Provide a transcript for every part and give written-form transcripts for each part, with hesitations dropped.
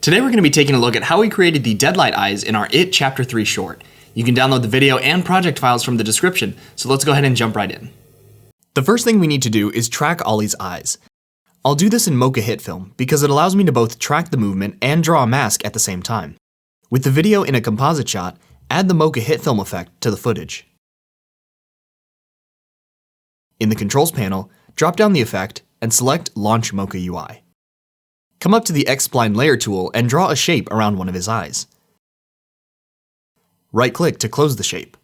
Today we're going to be taking a look at how we created the deadlight eyes in our It Chapter 3 short. You can download the video and project files from the description, so let's go ahead and jump right in. The first thing we need to do is track Ollie's eyes. I'll do this in Mocha HitFilm because it allows me to both track the movement and draw a mask at the same time. With the video in a composite shot, add the Mocha HitFilm effect to the footage. In the Controls panel, drop down the effect and select Launch Mocha UI. Come up to the X-Spline Layer tool and draw a shape around one of his eyes. Right-click to close the shape.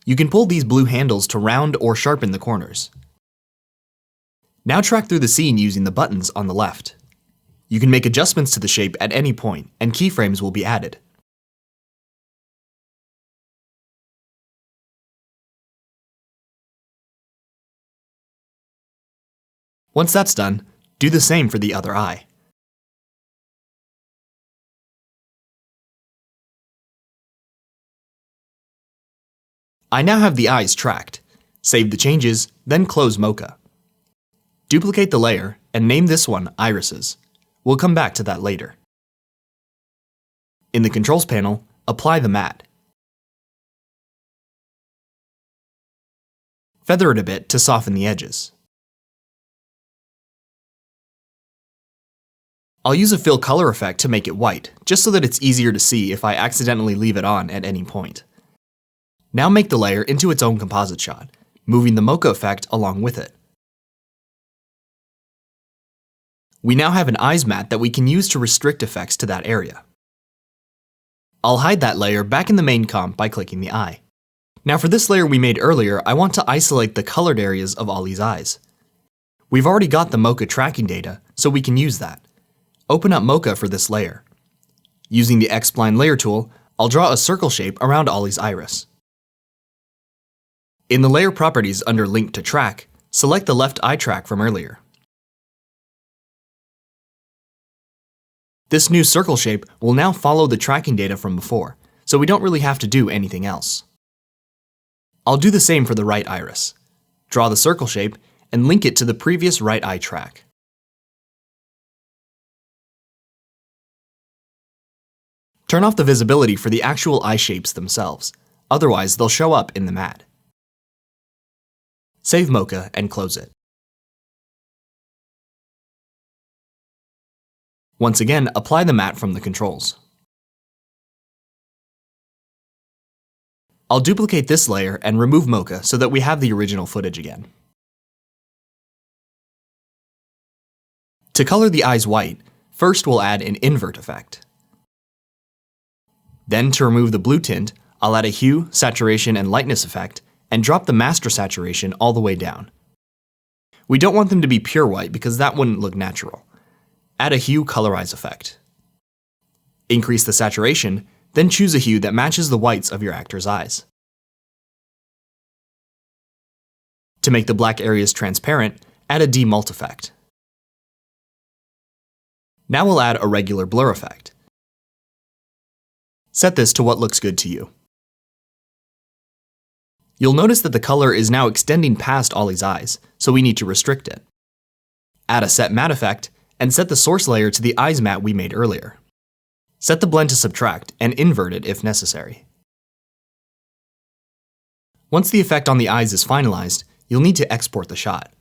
You can pull these blue handles to round or sharpen the corners. Now track through the scene using the buttons on the left. You can make adjustments to the shape at any point, and keyframes will be added. Once that's done, do the same for the other eye. I now have the eyes tracked. Save the changes, then close Mocha. Duplicate the layer and name this one Irises. We'll come back to that later. In the Controls panel, apply the matte. Feather it a bit to soften the edges. I'll use a fill color effect to make it white, just so that it's easier to see if I accidentally leave it on at any point. Now make the layer into its own composite shot, moving the Mocha effect along with it. We now have an eyes matte that we can use to restrict effects to that area. I'll hide that layer back in the main comp by clicking the eye. Now for this layer we made earlier, I want to isolate the colored areas of Ollie's eyes. We've already got the Mocha tracking data, so we can use that. Open up Mocha for this layer. Using the X-Spline Layer tool, I'll draw a circle shape around Ollie's iris. In the Layer Properties under Link to Track, select the left eye track from earlier. This new circle shape will now follow the tracking data from before, so we don't really have to do anything else. I'll do the same for the right iris. Draw the circle shape and link it to the previous right eye track. Turn off the visibility for the actual eye shapes themselves, otherwise they'll show up in the matte. Save Mocha and close it. Once again, apply the matte from the controls. I'll duplicate this layer and remove Mocha so that we have the original footage again. To color the eyes white, first we'll add an invert effect. Then to remove the blue tint, I'll add a hue, saturation, and lightness effect and drop the master saturation all the way down. We don't want them to be pure white because that wouldn't look natural. Add a hue colorize effect. Increase the saturation, then choose a hue that matches the whites of your actor's eyes. To make the black areas transparent, add a demult effect. Now we'll add a regular blur effect. Set this to what looks good to you. You'll notice that the color is now extending past Ollie's eyes, so we need to restrict it. Add a set matte effect, and set the source layer to the eyes matte we made earlier. Set the blend to subtract, and invert it if necessary. Once the effect on the eyes is finalized, you'll need to export the shot.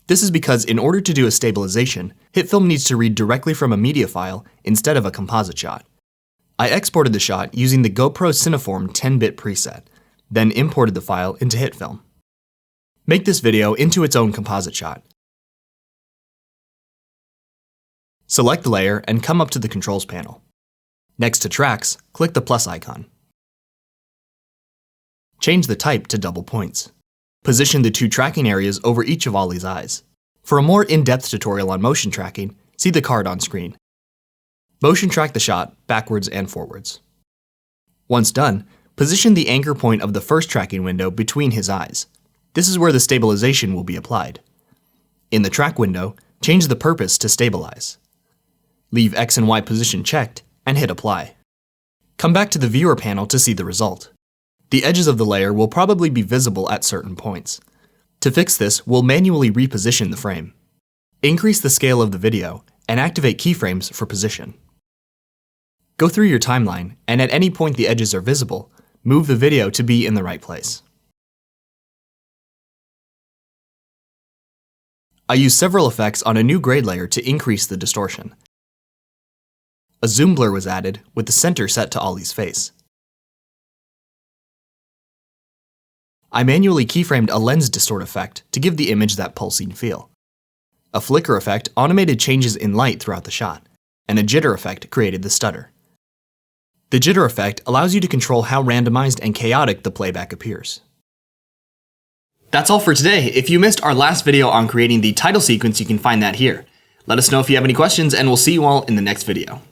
This is because in order to do a stabilization, HitFilm needs to read directly from a media file instead of a composite shot. I exported the shot using the GoPro Cineform 10-bit preset, then imported the file into HitFilm. Make this video into its own composite shot. Select the layer and come up to the Controls panel. Next to Tracks, click the plus icon. Change the type to double points. Position the two tracking areas over each of Ollie's eyes. For a more in-depth tutorial on motion tracking, see the card on screen. Motion track the shot backwards and forwards. Once done, position the anchor point of the first tracking window between his eyes. This is where the stabilization will be applied. In the track window, change the purpose to stabilize. Leave X and Y position checked and hit apply. Come back to the viewer panel to see the result. The edges of the layer will probably be visible at certain points. To fix this, we'll manually reposition the frame. Increase the scale of the video and activate keyframes for position. Go through your timeline, and at any point the edges are visible, move the video to be in the right place. I used several effects on a new grade layer to increase the distortion. A zoom blur was added, with the center set to Ollie's face. I manually keyframed a lens distort effect to give the image that pulsing feel. A flicker effect automated changes in light throughout the shot, and a jitter effect created the stutter. The jitter effect allows you to control how randomized and chaotic the playback appears. That's all for today. If you missed our last video on creating the title sequence, you can find that here. Let us know if you have any questions, and we'll see you all in the next video.